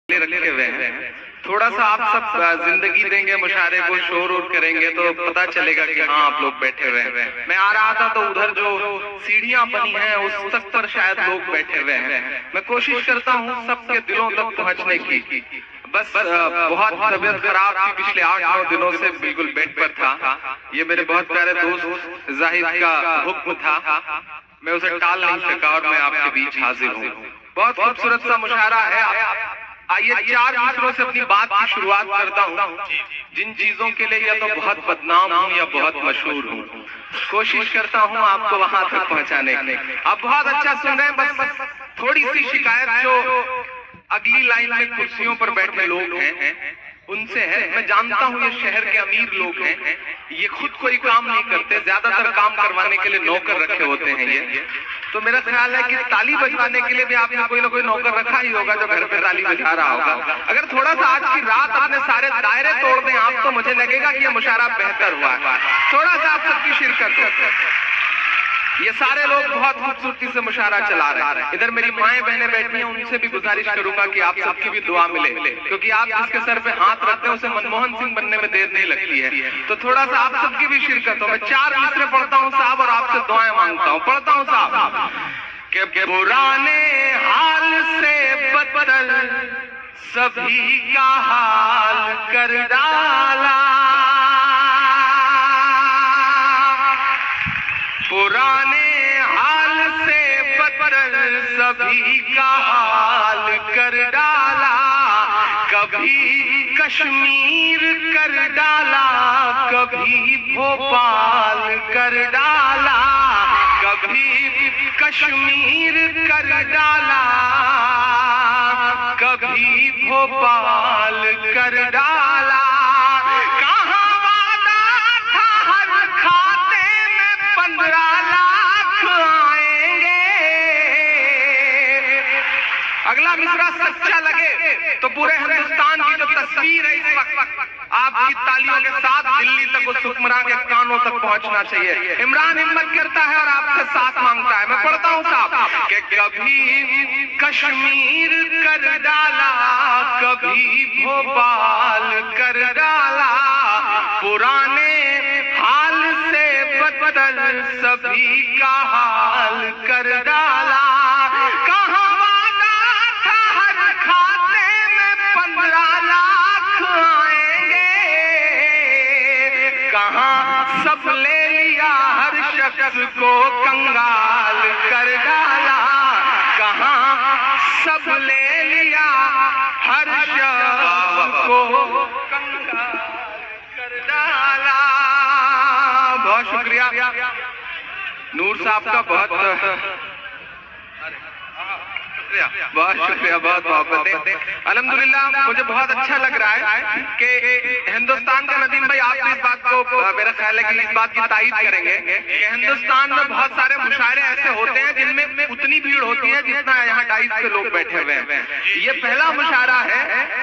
रखे हुए हैं। थोड़ा सा आप सब जिंदगी देंगे मुशायरे को, शोर और करेंगे तो पता चलेगा कि हाँ आप लोग बैठे हुए हैं। मैं आ रहा था तो उधर जो सीढ़ियां बनी हैं उस तक पर शायद लोग बैठे हुए हैं। मैं कोशिश करता हूँ सबके दिलों तक पहुँचने की। बस बहुत तबीयत खराब थी पिछले 8-9 दिनों से, बिल्कुल बेड पर था। ये मेरे बहुत प्यारे दोस्त जाहिद का हुक्म था, मैं उसे टाल नहीं सका और मैं आपके बीच हाजिर हूँ। बहुत खूबसूरत सा मुशायरा है। आइए 4 मिसरों से अपनी बात की शुरुआत करता हूँ, जिन चीजों के लिए या तो बहुत बदनाम हूँ या बहुत मशहूर हूँ। कोशिश करता हूँ आपको वहां तक पहुँचाने की। आप बहुत अच्छा सुन रहे हैं, बस थोड़ी सी शिकायत जो अगली लाइन में कुर्सियों पर बैठे लोग हैं उनसे है। मैं जानता हूँ ये शहर के अमीर लोग हैं, ये खुद कोई काम नहीं करते, ज्यादातर काम करवाने के लिए नौकर रखे होते हैं ये। तो मेरा ख्याल है कि ताली बजवाने के लिए भी आपने कोई ना कोई नौकर रखा ही होगा जो घर पे ताली बजा रहा होगा। अगर थोड़ा सा आज की रात अपने सारे दायरे तोड़ दें आप, तो मुझे लगेगा कि यह मुशायरा बेहतर हुआ है। थोड़ा सा आप सबकी शिरकत हो। ये सारे लोग बहुत खूबसूरती से मुशायरा चला रहे हैं। इधर मेरी माएं बहनें बैठी हैं, उनसे भी गुजारिश करूंगा कि आप सबकी भी दुआ मिले, क्योंकि आप जिसके सर पे हाथ रखते हैं उसे मनमोहन सिंह बनने में देर नहीं लगती है। तो थोड़ा सा आप सबकी भी शिरकत हो। मैं 4 मिसरे पढ़ता हूँ साहब और आपसे दुआएं मांगता हूँ। पढ़ता हूँ साहब कि पुराने हाल से बदल सभी का हाल कर डाला, पुराने हाल से बदल सभी का हाल कर डाला। कभी कश्मीर कर डाला, कभी भोपाल कर डाला, कभी कश्मीर कर डाला, कभी भोपाल कर डाला। कहाँ वादा था हर खाते में 15 लाख आएंगे। अगला मिसरा सच्चा लगे तो पूरे हिंदुस्तान की जो तस्वीर है इस वक्त आपकी तालियों के साथ दिल्ली तक उस हुक्मरान के कानों तक पहुंचना चाहिए। इमरान हिम्मत करता है और आपसे साथ मांगता है। मैं पढ़ता हूं साहब कि कभी कश्मीर कर डाला, कभी भोपाल कर डाला, पुराने हाल से बदल सभी का हाल कर डाला। कहाँ वादा था हर खाते में 15 लाख आएंगे, कहाँ सब ले लिया हर शख्स को कंगाल कर डाला, कहाँ सब ले लिया हर शख्स को कंगाल कर डाला। बहुत शुक्रिया नूर साहब का, बहुत शुक्रिया, बहुत मोहब्बत है। अल्हम्दुलिल्लाह मुझे बहुत अच्छा लग रहा है कि हिंदुस्तान का नदीम भाई आप इस बात को, मेरा ख्याल है कि इस बात की तारीफ करेंगे कि हिंदुस्तान में बहुत सारे मुशायरे ऐसे होते हैं जिनमें उतनी भीड़ होती है जितना यहाँ 250 लोग बैठे हुए हैं। ये पहला मुशायरा है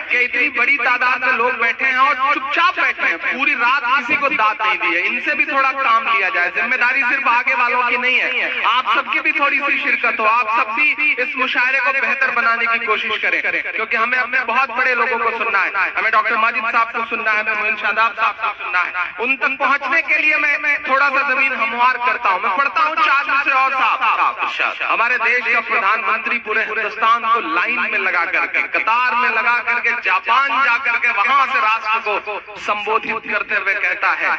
कि इतनी बड़ी तादाद में लोग बैठे हैं और चुपचाप बैठे हैं, पूरी रात किसी को दाद नहीं दी है। इनसे भी थोड़ा काम लिया जाए, जिम्मेदारी सिर्फ आगे वालों की नहीं है, आप सबकी भी थोड़ी सी शिरकत हो। आप सब भी इस मुशायरे को बेहतर बनाने की कोशिश करें, क्योंकि हमें अपने बहुत बड़े लोगों को सुनना है। हमें डॉक्टर माजिद साहब को सुनना है, हमें मोइन शादाब साहब को सुनना है। उन तक पहुंचने के लिए मैं थोड़ा सा जमीन हमवार करता हूं। मैं पढ़ता हूं 4 मिसरे और साहब। हमारे देश का प्रधानमंत्री पूरे हिंदुस्तान को लाइन में लगा करके, कतार में लगा करके, जापान जाकर के वहां से राष्ट्र को संबोधित करते हुए कहता है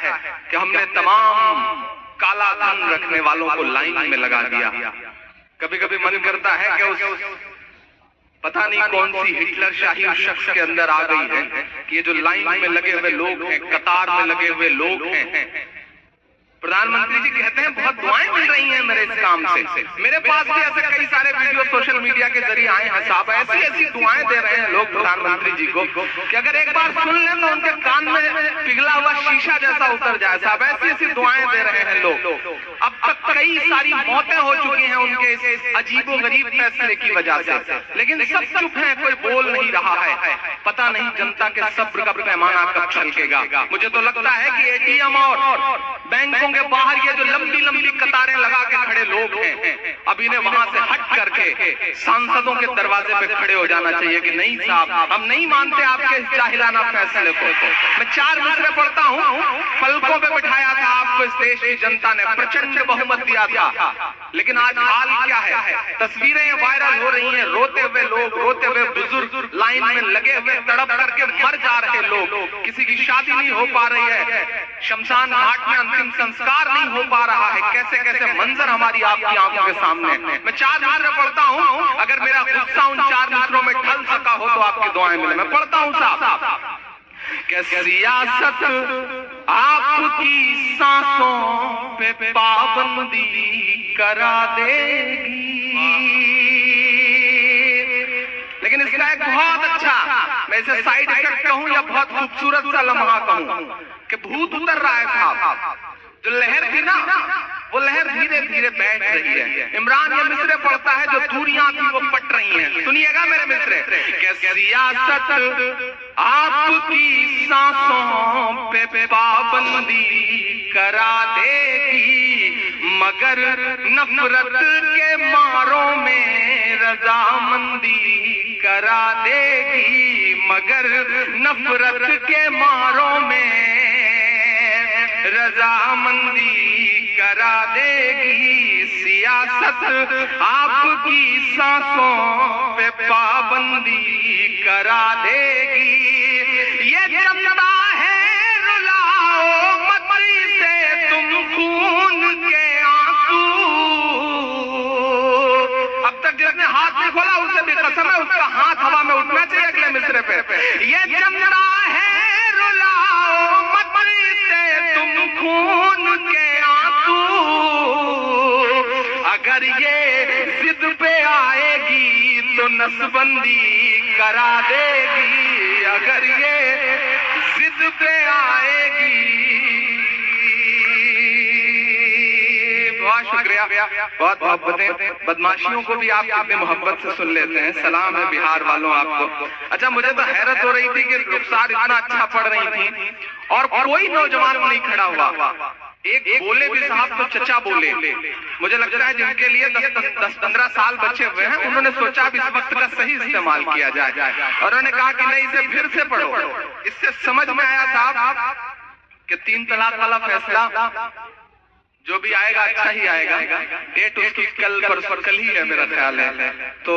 कि हमने तमाम काला धन रखने वालों को लाइन में लगा दिया। कभी कभी मन करता है कि उस पता नहीं कौन सी हिटलर शाही उस शख्स के अंदर आ गई है कि ये जो लाइन में लगे हुए लोग हैं, कतार में लगे हुए लोग हैं, प्रधानमंत्री जी कहते हैं बहुत दुआएं मिल रही हैं मेरे इस काम से। मेरे पास भी ऐसे कई सारे वीडियो सोशल मीडिया के जरिए आए हैं साहब, ऐसी ऐसी दुआएं दे रहे हैं लोग प्रधानमंत्री जी को कि अगर एक बार सुन लें तो उनके कान में पिघला हुआ शीशा जैसा उतर जाए साहब। ऐसी ऐसी दुआएं दे रहे हैं लोग। अब तक कई सारी मौतें हो चुकी हैं उनके इस अजीबो गरीब फैसले की वजह से, लेकिन सब चुप हैं, कोई बोल नहीं रहा है। पता नहीं जनता के सब्र का पैमाना कब छलकेगा। मुझे तो लगता है कि एटीएम और बैंकों होंगे बाहर ये जो लंबी लंबी कतारें लगा के खड़े लोग हैं, अब इन्हें वहां से हट करके सांसदों के दरवाजे पे खड़े हो जाना चाहिए कि नहीं साहब, हम नहीं मानते आपके इस जाहिलाना फैसले को। मैं 4 मिसरे पढ़ता हूँ। पलकों पे बिठाया था आपको इस देश की जनता ने, प्रचंड बहुमत दिया था, लेकिन आज हाल क्या है? तस्वीरें वायरल हो रही हैं, रोते हुए लोग, रोते हुए बुजुर्ग, लाइन में लगे हुए तड़प करके मर जा रहे लोग, किसी की शादी नहीं हो पा रही है, शमशान घाट में अंतिम संस्कार नहीं हो पा रहा है। कैसे कैसे मंजर हमारी आपकी आंखों के सामने। मैं 4 मिसरे पढ़ता हूँ, अगर मेरा गुस्सा उन 4 मिसरों में ढल सका हो तो आपकी दुआएं मिले। मैं पढ़ता हूँ साहब कि सियासत आपकी सांसों पे पाबंदी करा देगी। लेकिन इसका एक बहुत अच्छा, मैं इसे साइड इफेक्ट कहूं या बहुत खूबसूरत सा लम्हा कहूं कि भूत उतर रहा है साहब। जो लहर थी ना, वो लहर धीरे धीरे बैठ रही है। इमरान ये मिसरे पढ़ता है, जो दूरियां थी वो पट रही हैं। सुनिएगा मेरे मिसरे कि सियासत आपकी सांसों पे पाबंदी करा देगी, मगर नफरत के मारों में रजामंदी करा देगी, मगर नफरत के मारों में रजामंदी करा देगी। सियासत आपकी सांसों पे पाबंदी करा देगी। ये जनता है रुलाओ मत से तुम खून के आंसू। अब तक जिसने हाथ नहीं खोला उसे भी कसम है, उसका हाथ हवा में उठना चाहिए अगले मिसरे पे। ये जनता है रुलाओ मत से तुम खून के आंसू। अगर ये जिद पे आएगी तो नसबंदी करा देगी। अगर ये जिद पे आएगी। बहुत शुक्रिया, बहुत मोहब्बतें। बदमाशियों को भी आप कितनी मोहब्बत से सुन लेते हैं। सलाम है बिहार वालों आपको। अच्छा, मुझे तो हैरत हो रही थी कि रुखसार इतना अच्छा पढ़ रही थी और कोई नौजवान नहीं खड़ा हुआ। एक बोले भी साहब तो चचा बोले। मुझे लगता है जिनके लिए 10-15 साल बचे हुए हैं, उन्होंने सोचा अब इस वक्त का सही इस्तेमाल किया जाए और उन्होंने कहा कि नहीं, इसे फिर से पढ़ो। इससे समझ में आया साहब कि 3 तलाक वाला फैसला जो भी आएगा अच्छा ही आएगा। डेट उसकी कल ही है मेरा ख्याल है, तो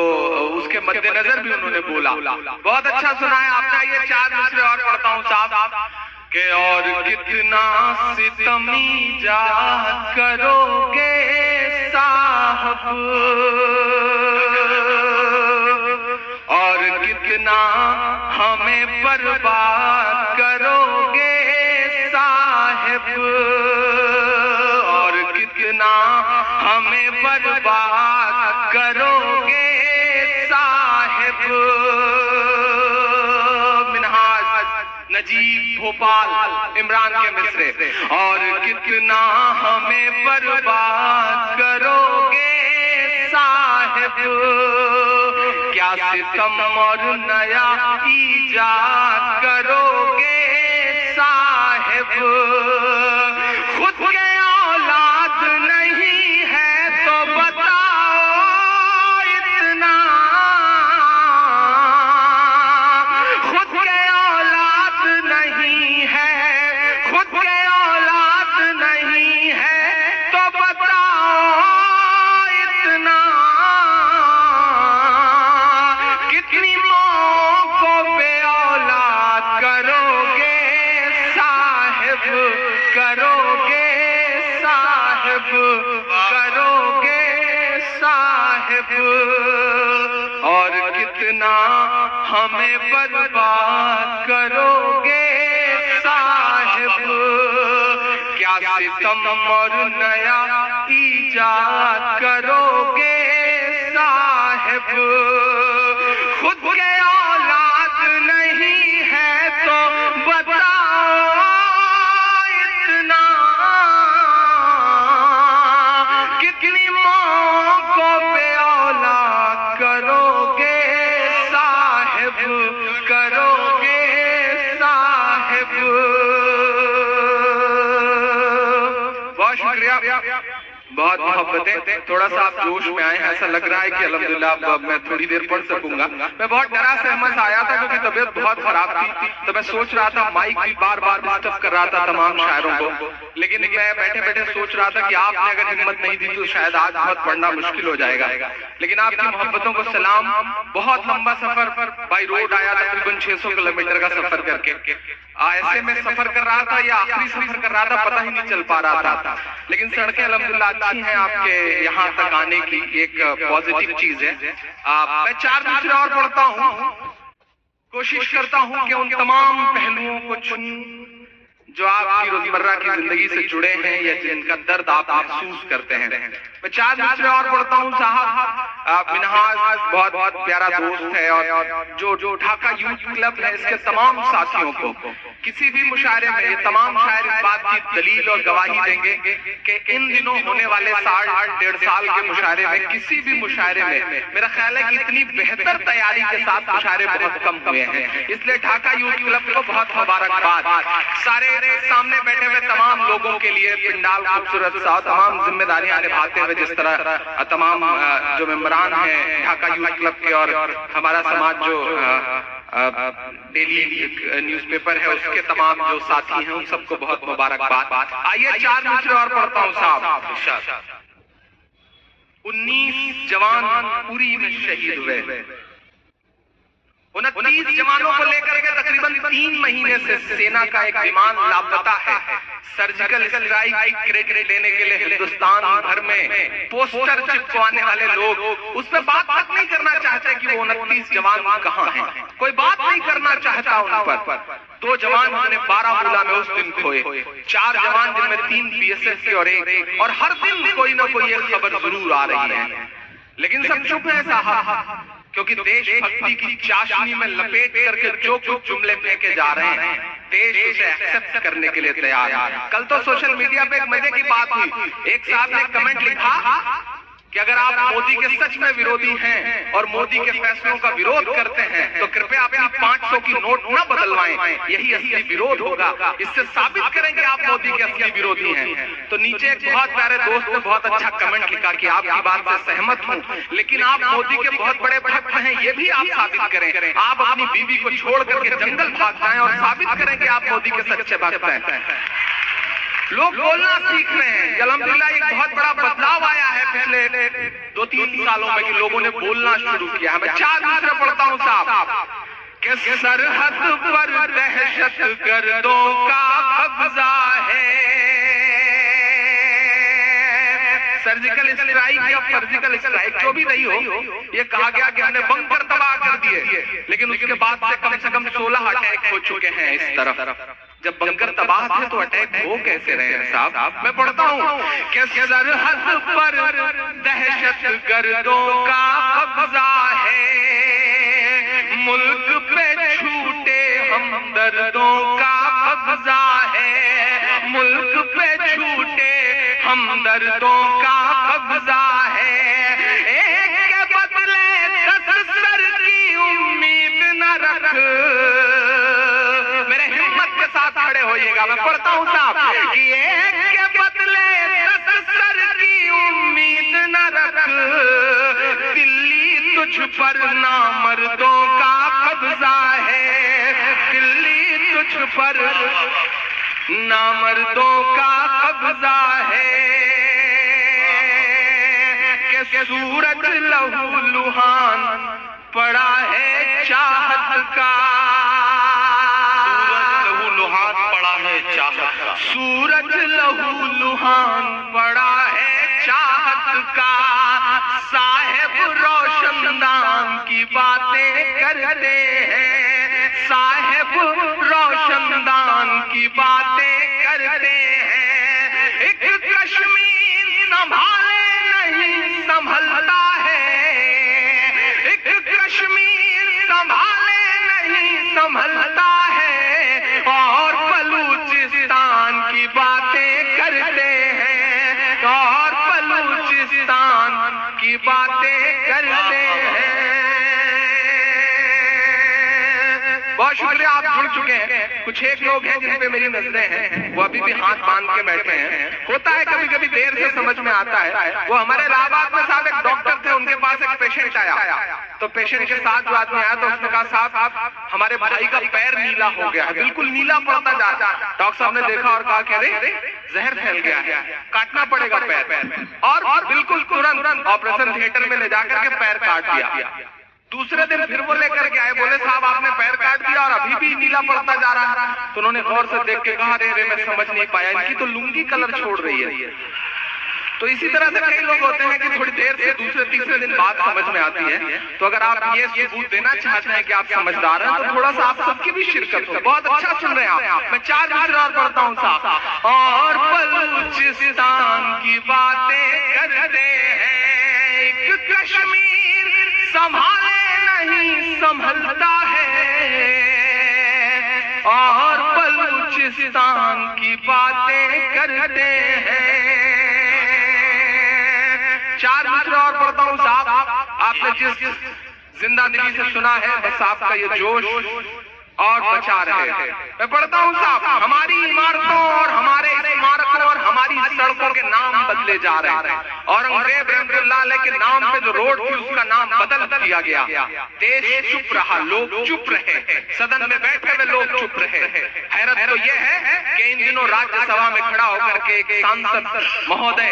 उसके मद्देनजर भी उन्होंने बोला। बहुत अच्छा सुना है आपने। ये 4 मिसरे और पढ़ता हूँ साहब के और कितना सितमी जा करोगे साहब, और कितना हमें बर्बाद करोगे साहब, और कितना हमें बर्बाद करोगे साहब। नजीब भोपाल इमरान के मिसरे। और कितना हमें बर्बाद करोगे साहिब, क्या सितम और नया ईजाद करोगे साहिब। खुद के औलाद नहीं है तो बताओ इतना, खुद के औलाद नहीं है, खुद के औलाद नहीं है तो बताओ इतना, कितनी मौकों पे औलाद करोगे साहिब, करोगे साहिब, करोगे साहिब। और कितना हमें बर्बाद करोगे साहिब, क्या सितम और नया ईजाद करोगे साहिब। खुद के औलाद नहीं है तो बताओ इतना, कितनी मौकों पे औलाद करोगे साहिब, करोगे साहिब। बहुत शुक्रिया, बहुत मोहब्बतें। थोड़ा सा आप जोश में आए हैं, ऐसा लग रहा है कि अल्हम्दुलिल्लाह अब मैं थोड़ी देर पढ़ सकूंगा। मैं बहुत डरा सहमत आया था क्योंकि तबीयत बहुत खराब थी, तो मैं सोच रहा था, माइक भी बार बार डिस्टर्ब कर रहा था तमाम शायरों को, लेकिन मैं बैठे बैठे सोच रहा था कि आपने अगर हिम्मत नहीं दी तो शायद आज बहुत पढ़ना मुश्किल हो जाएगा। लेकिन आपकी मोहब्बतों को सलाम। बहुत लंबा सफर बाई रोड आया, तकरीबन 600 किलोमीटर का सफर करके। ऐसे में सफर कर रहा था या आखिरी सफर कर रहा था पता ही नहीं चल पा रहा था, लेकिन सड़कें अल्हम्दुलिल्लाह अच्छी हैं। आपके यहाँ तक आने की एक पॉजिटिव चीज है। मैं 4 दूसरे और पढ़ता हूँ, कोशिश करता हूँ कि उन तमाम पहलुओं को छूं जो आपकी रोजमर्रा की जिंदगी से जुड़े हैं या जिनका दर्द आप महसूस करते हैं। मैं 4 दूसरे और पढ़ता हूँ साहब। मिनहाज बहुत बहुत प्यारा दोस्त है और जो ढाका यूथ क्लब है, इसके तमाम साथियों को किसी भी मुशायरे में ये तमाम शायर इस बात की दलील और गवाही देंगे कि इन दिनों होने वाले 60-1.5 साल के मुशायरे में, किसी भी मुशायरे में मेरा ख्याल है कि इतनी बेहतर तैयारी के साथ मुशायरे बहुत कम हुए हैं। इसलिए ढाका यूथ क्लब को बहुत मुबारकबाद। सारे सामने बैठे हुए तमाम लोगों के लिए पिंडाल खूबसूरत सा, तमाम जिम्मेदारियां निभाते हुए, जिस तरह तमाम जो मेंबरान हैं ढाका यूथ क्लब के और हमारा समाज जो डेली न्यूज़पेपर है उसके तमाम जो साथी हैं, उन सबको बहुत मुबारकबाद। आइए 4 दूसरे और पढ़ता हूँ साहब। 19 जवान उरी में शहीद हुए। 29 जवानों को लेकर के तकरीबन 3 महीने से सेना का एक विमान लापता है। सर्जिकल स्ट्राइक क्रेडिट लेने के लिए हिंदुस्तान भर में पोस्टर चिपकवाने वाले लोग उस पर बात तक नहीं करना चाहते कि वो 29 जवान कहाँ हैं। कोई बात नहीं करना चाहता उन पर। 2 जवान हमने बारामूला में उस दिन खोए, 4 जवान जिनमें 3 बीएसएफ के और हर दिन कोई ना कोई एक खबर जरूर आ रही है। लेकिन सब चुप है साहब, क्योंकि देशभक्ति की चाशनी में लपेट करके जो कुछ जुमले फेंके जा रहे हैं, देश उसे एक्सेप्ट करने के लिए तैयार है। कल तो सोशल मीडिया पे एक मजे की बात हुई, एक साहब ने कमेंट लिखा कि अगर आप मोदी के सच में विरोधी हैं और मोदी के फैसलों का विरोध करते हैं तो कृपया अपनी 500 की नोट न बदलवाएं, यही असली विरोध होगा। इससे साबित करेंगे आप मोदी के असली विरोधी हैं। तो नीचे एक बहुत प्यारे दोस्त ने बहुत अच्छा कमेंट लिखा कि आपकी बात से सहमत हूं, लेकिन आप मोदी के बहुत बड़े भक्त हैं, ये भी आप साबित करें। आप अपनी बीवी को छोड़ करके जंगल भाग जाएं और साबित करें कि आप मोदी के सच्चे भक्त हैं। लोग बोलना सीख रहे हैं। अल्हम्दुलिल्लाह एक बहुत बड़ा बदलाव आया है पिछले 2-3 सालों में कि लोगों ने बोलना शुरू किया है। मैं 4 दूसरे पढ़ता हूँ साहब कि सरहद पर दहशत गर्दों का कब्जा है। सर्जिकल स्ट्राइक या फर्जिकल स्ट्राइक जो भी नहीं हो, ये कहा गया कि हमने बंकर तबाह कर दिए, लेकिन उसके बाद से कम 16 अटैक हो चुके हैं इस तरफ। जब बंकर तबाह थे तो अटैक हो कैसे रहे हैं साहब। मैं पढ़ता हूँ कि सरहद पर दहशत गर्दों का कब्जा है, मुल्क पे छूटे हमदर्दों का कब्जा है, मुल्क पे छूटे हमदर्दों का कब्जा है। एक के बदले 10 सर की उम्मीद न रख। मेरे हिम्मत के साथ खड़े होइएगा। मैं पढ़ता हूँ साहब कि एक के बदले 10 सर की उम्मीद न रख, दिल्ली तुझ पर नामर्दों का कब्जा है, दिल्ली तुझ पर नामर्दों का कब्जा है। कि सूरज लहू लुहान पड़ा है चाहत का, सूरज लहू लुहान पड़ा है चाहत का, सूरज लहू लुहान पड़ा है चाहत का। साहेब रोशनदान की बातें करते हैं, साहेब रोशनदान की बातें करते हैं। एक कश्मीर संभाले नहीं संभलता है, एक कश्मीर संभाले नहीं संभलता है, और बलूचिस्तान की बातें करते हैं, और बलूचिस्तान की बातें करते हैं। बहुत शुक्रिया, आप जुड़ चुके हैं। कुछ एक लोग हैं जिन पे मेरी नजरें हैं, वो अभी भी हाथ बांध के बैठे हैं। होता है कभी कभी देर से समझ में आता है। वो हमारे इलाहाबाद में साहब एक डॉक्टर थे, उनके पास एक पेशेंट आया, तो पेशेंट के साथ जो आदमी आया तो उसने कहा साहब हमारे भाई का पैर नीला हो गया है, बिल्कुल नीला पड़ता जा रहा है। डॉक्टर साहब ने देखा और कहा कि अरे जहर फैल गया है, काटना पड़ेगा पैर, और बिल्कुल तुरंत ऑपरेशन थिएटर में ले जाकर के पैर काट दिया। दूसरे दिन फिर वो लेकर के आए, बोले साहब आपने पैर काट दिया और अभी भी नीला पड़ता जा रहा है। तो उन्होंने गौर से देख के कहा अरे मैं समझ नहीं पाया, इनकी तो लुंगी कलर छोड़ रही है। तो इसी तरह से कई लोग होते हैं कि थोड़ी देर से दूसरे तीसरे दिन बात समझ में आती है। तो अगर आप ये सबूत देना चाहते हैं कि आप समझदार हैं, तो थोड़ा सा आप सबकी भी शिरकत हो। बहुत अच्छा सुन रहे हैं आप। मैं 4 दूसरे और पढ़ता हूँ साहब। और बलूचिस्तान की बातें करते हैं, एक कश्मीर संभाले नहीं संभलता है, और बलूचिस्तान की बातें करते हैं। 4 दूसरा और पढ़ता हूँ साहब। आपने जिस जिंदा दिली से सुना है, बस आपका ये जोश और बचा रहे हैं। मैं पढ़ता हूँ साहब, हमारी इमारतों और हमारे स्मारकों और हमारी सड़कों के नाम बदले जा रहे हैं। औरंगजेब रहमतुल्लाह अलैह के नाम पे जो रोड थी उसका नाम बदल दिया गया। देश चुप रहा, लोग चुप रहे, सदन में बैठे हुए लोग चुप रहे। हैरत तो यह है कि इन दिनों राज्यसभा में खड़ा होकर के एक सांसद महोदय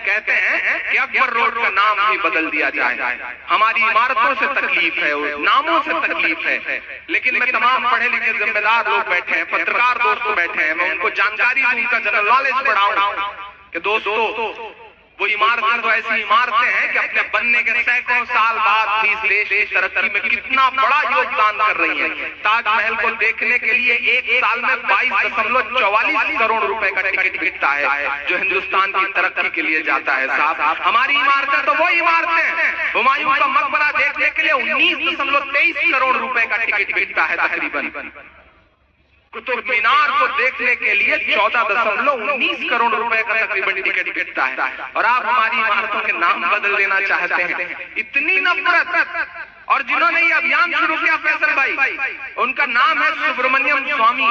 कहते हैं कि अकबर रोड का नाम भी बदल दिया जाए। हमारी इमारतों से तकलीफ है, नामों से तकलीफ है, लेकिन मैं तमाम पढ़े लिखे जिम्मेदार लोग बैठे हैं, पत्रकार दोस्त बैठे हैं, मैं उनको जानकारी दूं, उनका जनरल नॉलेज बढ़ाऊं कि दोस्तों वो इमारतें तो ऐसी इमारतें हैं कि अपने बनने के सैकड़ों साल बाद भी इस देश की तरक्की में कितना बड़ा योगदान कर रही है। ताजमहल को देखने के लिए एक साल में 22.44 करोड़ रुपए का टिकट बिकता है, जो हिंदुस्तान की तरक्की के लिए जाता है साहब। हमारी इमारतें तो वो इमारतें हैं, हुमायूं का मकबरा देखने के लिए 19.23 करोड़ रुपए का टिकट बिकता है तकरीबन। कुतुब मीनार को देखने के लिए 14.19 करोड़ रुपए का तकरीबन टिकट बिकता है, और आप हमारी इमारतों के नाम बदल देना चाहते हैं। इतनी नफरत। और जिन्होंने ये अभियान शुरू किया फैसल भाई, उनका नाम है सुब्रमण्यम स्वामी।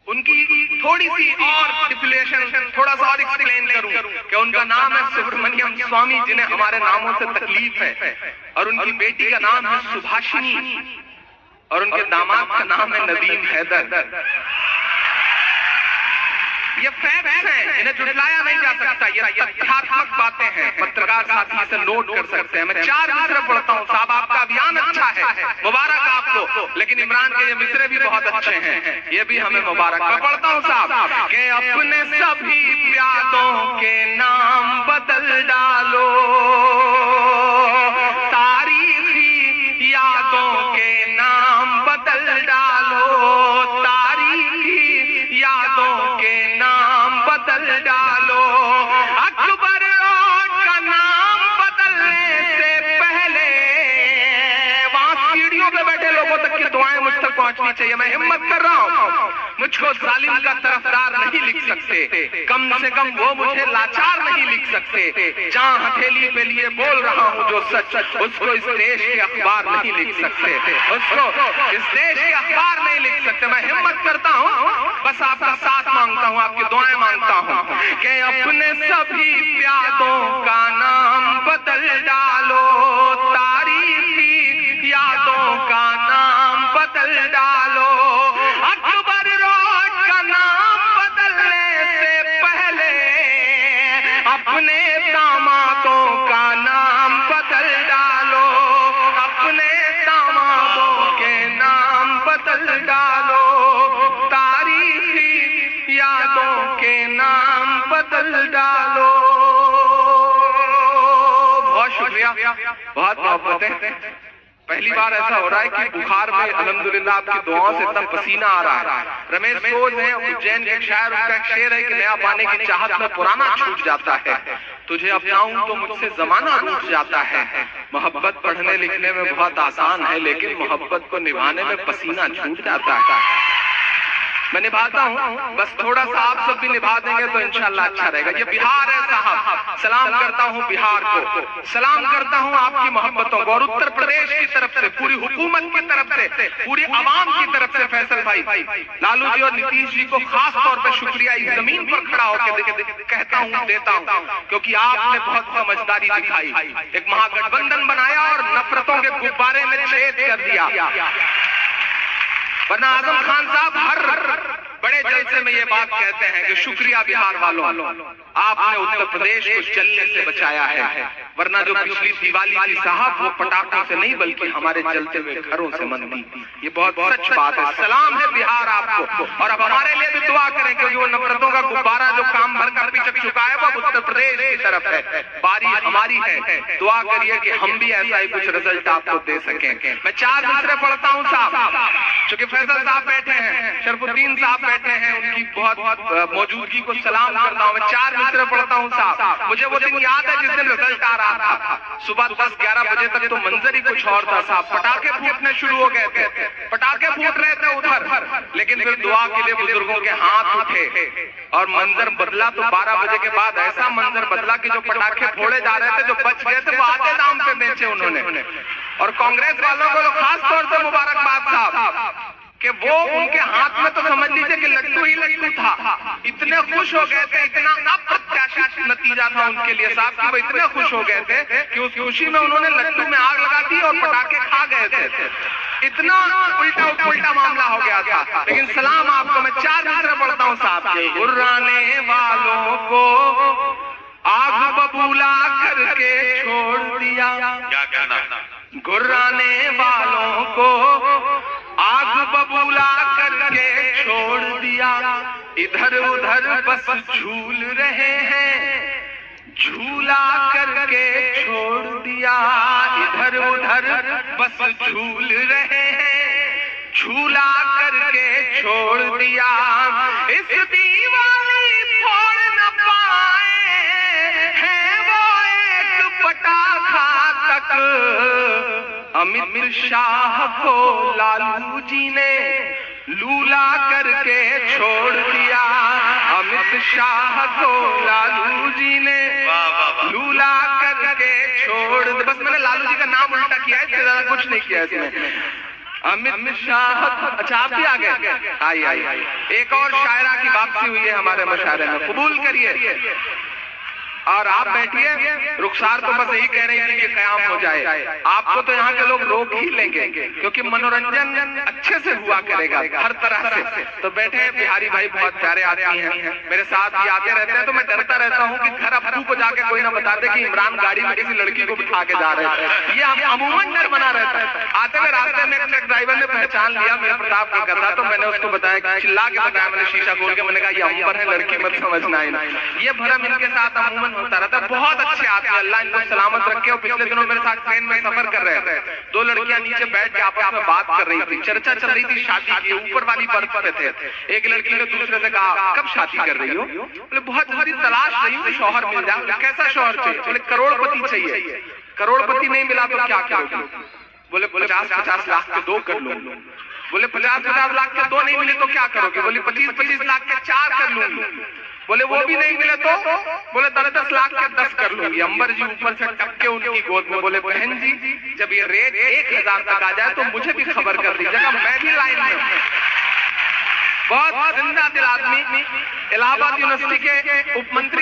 उनकी थोड़ी सी और डिफिनेशन, थोड़ा सा और एक्सप्लेन करूं कि उनका नाम है सुब्रमण्यम स्वामी, जिन्हें हमारे नामों से तकलीफ है, और उनकी बेटी का नाम है सुभाषिनी, और उनके दामाद का नाम है नदीम हैदर। ये फैक्ट्स हैं, इन्हें झुठलाया नहीं जा सकता, ये तथ्यात्मक बातें हैं। पत्रकार साथी से नोट कर सकते हैं। मैं 4 मिसरे पढ़ता हूँ साहब। आपका अभियान अच्छा है, मुबारक आपको, लेकिन इमरान के ये मिसरे भी बहुत अच्छे हैं, ये भी हमें मुबारक। मैं पढ़ता हूँ साहब कि अपने सभी प्यादों के नाम बदल डालो, तारीखी यादों के नाम बदल डालो, तारीखी यादों के नाम बदल डालो। अकबर रोड का नाम बदलने से पहले, वहां सीढ़ियों पे बैठे लोगों तक की दुआएं मुझ तक पहुंचनी चाहिए। मैं हिम्मत कर रहा हूं, मुझको जालिम का तरफदार नहीं लिख सकते, कम से कम वो मुझे लाचार नहीं लिख सकते। जहां हथेली पे लिए बोल रहा हूं जो सच, उसको इस देश के अखबार नहीं लिख सकते, उसको इस देश के अखबार नहीं लिख सकते। मैं हिम्मत करता हूं, बस आपका साथ मांगता हूं, आपकी दुआएं मांगता हूं कि अपने सभी प्यादों का नाम बदल डालो, तारीखी यादों का नाम बदल डालो। अकबर रोड का नाम बदलने से पहले अपने दामादों का नाम बदल डालो, अपने दामादों के नाम बदल डालो, तारीखी यादों के नाम बदल डालो। बहुत शुक्रिया, बहुत मोहब्बतें। पहली बार ऐसा हो रहा है कि बुखार में अल्हम्दुलिल्लाह आपकी दुआओं से इतना पसीना आ रहा है। रमेश सोज है उज्जैन के शायर, उनका एक शेर है कि नया पाने की चाहत में पुराना छूट जाता है, तुझे अपनाऊं तो मुझसे जमाना रूठ जाता है। मोहब्बत पढ़ने लिखने में बहुत आसान है, लेकिन मोहब्बत को निभाने में पसीना छूट जाता है। मैं निभाता हूँ, बस थोड़ा सा आप सब भी निभा देंगे तो इंशाल्लाह अच्छा रहेगा। ये बिहार है साहब, सलाम करता हूँ बिहार को, सलाम करता हूँ आपकी मोहब्बतों को, और उत्तर प्रदेश की तरफ से, पूरी हुकूमत की तरफ से, पूरी आवाम की तरफ से फैसल भाई, लालू जी और नीतीश जी को खास तौर पर शुक्रिया इस जमीन पर खड़ा होकर कहता हूँ, देता हूँ, क्योंकि आपने बहुत समझदारी दिखाई, एक महागठबंधन बनाया और नफरतों के गुब्बारे में छेद कर दिया। वरना आजम खान साहब हर बड़े जलसे में ये बात कहते हैं कि शुक्रिया बिहार वालों, आपने उत्तर प्रदेश को जलने से बचाया है, वरना जो पिछली दिवाली थी साहब वो पटाखों से नहीं बल्कि हमारे जलते हुए घरों से मनती। ये बहुत सच बात है। सलाम है बिहार आपको, और अब हमारे लिए भी दुआ करें, क्योंकि वो नफरतों का गुब्बारा जो काम भर कर पिचक चुका है वो उत्तर प्रदेश की तरफ है, बारी हमारी है। दुआ करिए कि हम भी ऐसा ही कुछ रिजल्ट आपको दे सकें। मैं 4 दूसरे पढ़ता हूँ साहब, क्योंकि फैसल साहब बैठे हैं, शरफुद्दीन साहब बैठे हैं, उनकी बहुत मौजूदगी को सलाम करता हूँ। मैं 4 दूसरे पढ़ता हूँ साहब। मुझे वो दिन याद है जिस दिन रिजल्ट आ रहा था, सुबह 10-11 बजे तक तो मंजर ही कुछ और था साहब। पटाखे फूटने शुरू हो गए थे, पटाखे फूट रहे थे उधर, लेकिन फिर दुआ के लिए बुजुर्गों के हाथ उठे और मंजर बदला। तो 12 बजे के बाद ऐसा मंजर बदला कि जो पटाखे फोड़े जा रहे थे, जो बच गए थे, वो आधे दाम पे बेचे उन्होंने। और कांग्रेस वालों को खास तौर से मुबारकबाद साहब कि वो उनके हाथ में तो समझ लीजिए कि लड्डू ही लड्डू था। इतने खुश हो गए थे, इतना अप्रत्याशित नतीजा था उनके लिए साहब कि वो इतने खुश हो गए थे कि उस खुशी में उन्होंने लड्डू में आग लगा दी और पटाखे खा गए थे। इतना उल्टा मामला हो गया था। लेकिन सलाम आपको, मैं 4 दूसरे पढ़ता हूँ साहब। गुर्राने वालों को आग बबूला करके छोड़ दिया, क्या कहना, गुर्राने वालों को आग बबूला करके छोड़ दिया, इधर उधर बस झूल रहे हैं, झूला करके छोड़ दिया, इधर उधर बस झूल रहे हैं, झूला करके छोड़ दिया। इस दीवाली फोड़ न पाए हैं वो एक पटाखा तक, अमित शाह को लालू जी ने लूला करके छोड़ दिया, अमित शाह को लालू जी ने लूला करके छोड़ दिया। बस मैंने लालू जी का नाम उल्टा किया है, इससे ज्यादा कुछ नहीं किया इसमें। अमित शाह, अच्छा आप भी आ गए, आइए। एक और शायरा की वापसी हुई है हमारे मुशायरे में, कबूल करिए। और आप बैठिए, रुखसार तो बस यही कह रही थी कि कयाम हो जाए। आपको तो यहाँ के लोग रोक ही लेंगे, क्योंकि मनोरंजन अच्छे से हुआ करेगा हर तरह से। तो बैठे, बिहारी भाई बहुत प्यारे आदमी हैं, मेरे साथ ही आते रहते हैं, तो मैं डरता रहता हूँ कि घर अब्बू को जाके कोई ना बता दे कि इमरान गाड़ी में किसी लड़की को बिठा के जा रहे थे। ये हम अमूमन डर बना रहता है। आते हुए रास्ते में एक ड्राइवर ने पहचान लिया मेरे प्रताप का था, तो मैंने उसको बताया, चिल्ला के बताया, मैंने शीशा खोल के मैंने कहा ये अंबर है, लड़की मत समझना है। ये भरम इनके साथ अमूमन होता रहता है। बहुत अच्छे आदमी, अल्लाह इनको सलामत रखे। और पिछले दिनों मेरे साथ ट्रेन में सफर कर रहे थे, 2 लड़कियां नीचे बैठ के आपस में बात कर रही थी, चर्चा चल रही थी शादी की, ऊपर वाली बर्थ पे थे। एक लड़की ने दूसरे से कहा, कब शादी कर रही हो? बोले बहुत जल्दी तलाश रही हूँ, शौहर मिल जाए। कैसा शौहर चाहिए? बोले करोड़पति चाहिए। करोड़पति नहीं मिला तो क्या करोगे? बोले 50-50 लाख के 2 कर लूं। बोले 50-50 लाख के 2 नहीं मिले तो क्या करोगे? बोले 25-25 लाख के 4 कर लूंगी। बोले वो भी नहीं मिले तो? बोले 10-10 लाख के 10 कर लूंगी। अंबर जी ऊपर से टपके उनकी गोद में, बोले बहन जी जब ये रेट 1000 तक आ जाए तो मुझे भी खबर कर दीजिएगा, मैं भी लाइन में हूं। बहुत जिंदा दिल आदमी, इलाहाबाद यूनिवर्सिटी के उपमंत्री